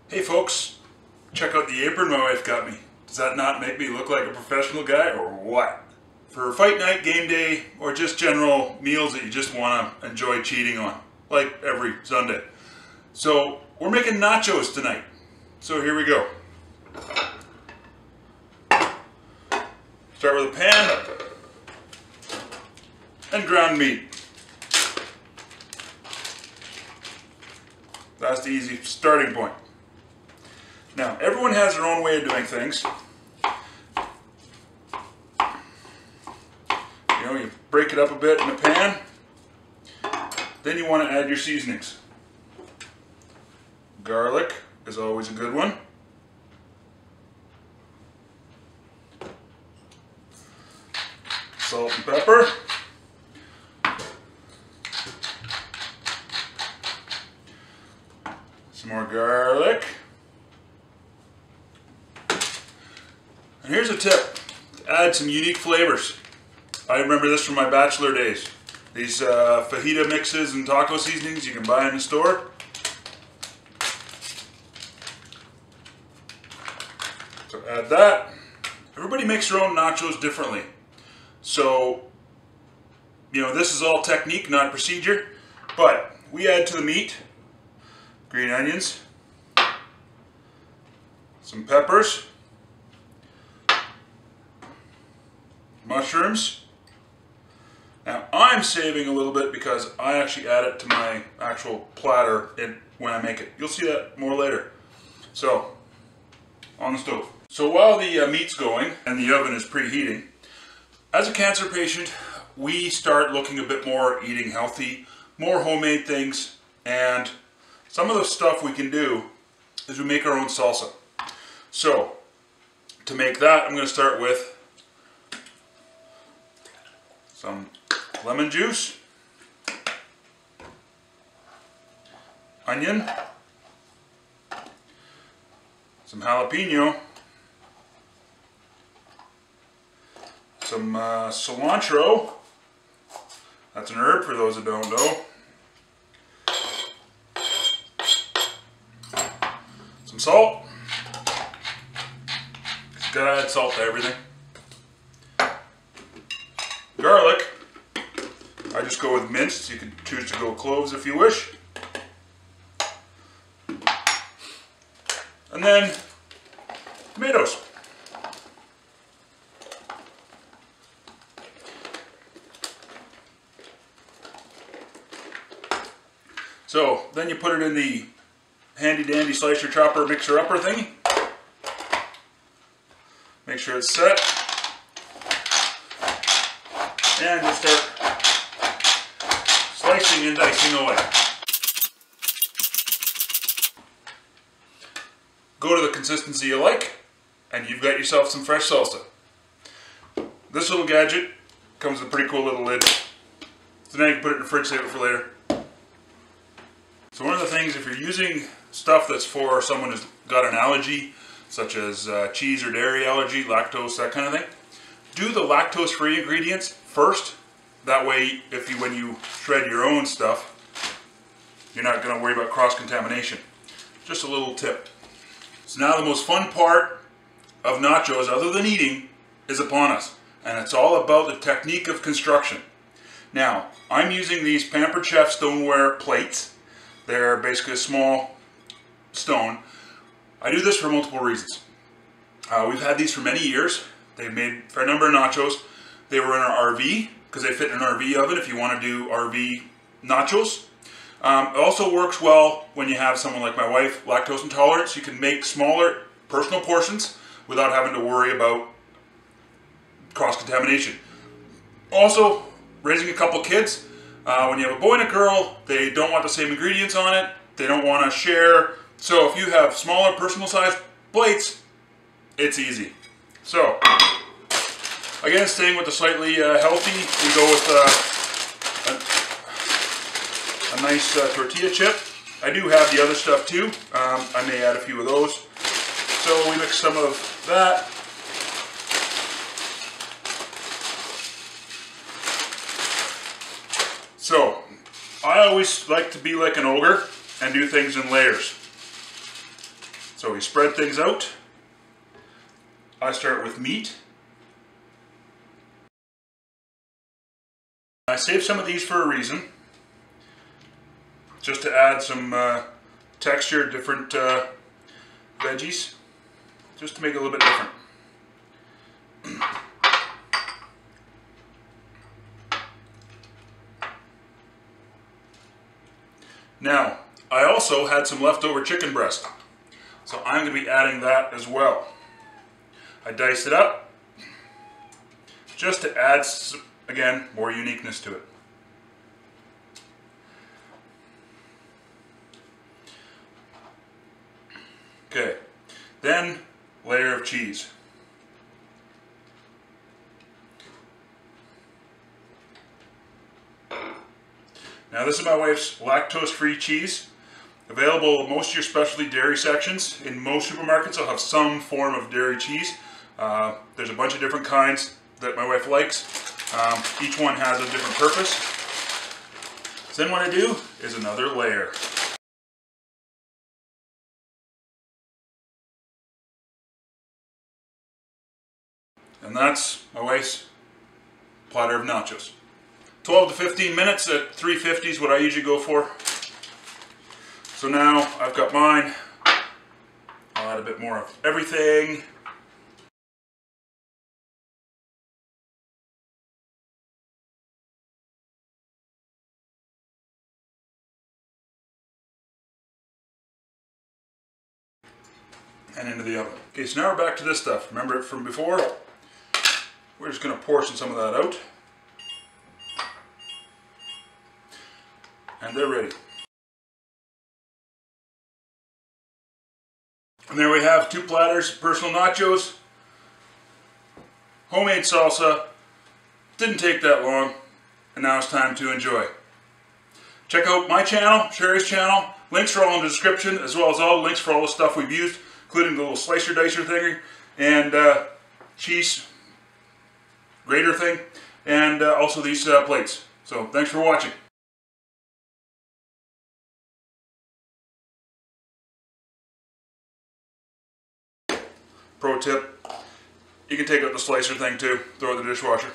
Hey folks, check out the apron my wife got me. Does that not make me look like a professional guy or what? For fight night, game day, or just general meals that you just want to enjoy cheating on, like every Sunday. So we're making nachos tonight. So here we go. Start with a pan and ground meat. That's the easy starting point. Now, everyone has their own way of doing things. You know, you break it up a bit in the pan. Then you want to add your seasonings. Garlic is always a good one. Salt and pepper. Some more garlic. And here's a tip to add some unique flavors. I remember this from my bachelor days. These fajita mixes and taco seasonings you can buy in the store. So add that. Everybody makes their own nachos differently. So, you know, this is all technique, not procedure. But we add to the meat green onions, some peppers, mushrooms. Now I'm saving a little bit because I actually add it to my actual platter when I make it. You'll see that more later. So, on the stove. So while the meat's going and the oven is preheating, as a cancer patient, we start looking a bit more eating healthy, more homemade things, and some of the stuff we can do is we make our own salsa. So, to make that, I'm going to start with some lemon juice, onion, some jalapeno, some cilantro. That's an herb for those that don't know. Some salt. Gotta add salt to everything. Garlic. I just go with minced. You can choose to go cloves if you wish. And then tomatoes. So then you put it in the handy dandy slicer chopper mixer upper thingy. Make sure it's set. And just start slicing and dicing away. Go to the consistency you like, and you've got yourself some fresh salsa. This little gadget comes with a pretty cool little lid. So now you can put it in the fridge, save it for later. So one of the things, if you're using stuff that's for someone who's got an allergy, such as cheese or dairy allergy, lactose, that kind of thing, do the lactose-free ingredients first. That way, when you shred your own stuff, you're not going to worry about cross-contamination. Just a little tip. So now the most fun part of nachos, other than eating, is upon us. And it's all about the technique of construction. Now, I'm using these Pampered Chef stoneware plates. They're basically a small stone. I do this for multiple reasons. We've had these for many years. They've made a fair number of nachos. They were in our RV because they fit in an RV oven if you want to do RV nachos. It also works well when you have someone like my wife, lactose intolerant. You can make smaller personal portions without having to worry about cross-contamination. Also, raising a couple kids. When you have a boy and a girl, they don't want the same ingredients on it. They don't want to share. So if you have smaller personal size plates, it's easy. So, again, staying with the slightly healthy, we go with a nice tortilla chip. I do have the other stuff too. I may add a few of those. So we mix some of that. So, I always like to be like an ogre and do things in layers. So we spread things out. I start with meat. I saved some of these for a reason. Just to add some texture, different veggies. Just to make it a little bit different. Now, I also had some leftover chicken breast. So I'm going to be adding that as well. I diced it up just to add, again, more uniqueness to it. Okay, then layer of cheese. Now this is my wife's lactose-free cheese. Available at most of your specialty dairy sections. In most supermarkets I'll have some form of dairy cheese. There's a bunch of different kinds that my wife likes. Each one has a different purpose. So then what I do is another layer. And that's my wife's platter of nachos. 12 to 15 minutes at 350 is what I usually go for. So now I've got mine. I'll add a bit more of everything. And into the oven. Okay, so now we're back to this stuff. Remember it from before? We're just going to portion some of that out. And they're ready. And there we have 2 platters of personal nachos. Homemade salsa. Didn't take that long. And now it's time to enjoy. Check out my channel, Sherry's channel. Links are all in the description, as well as all the links for all the stuff we've used, including the little slicer dicer thingy, and cheese grater thing, and also these plates. So thanks for watching. Pro tip, you can take out the slicer thing too, throw it in the dishwasher.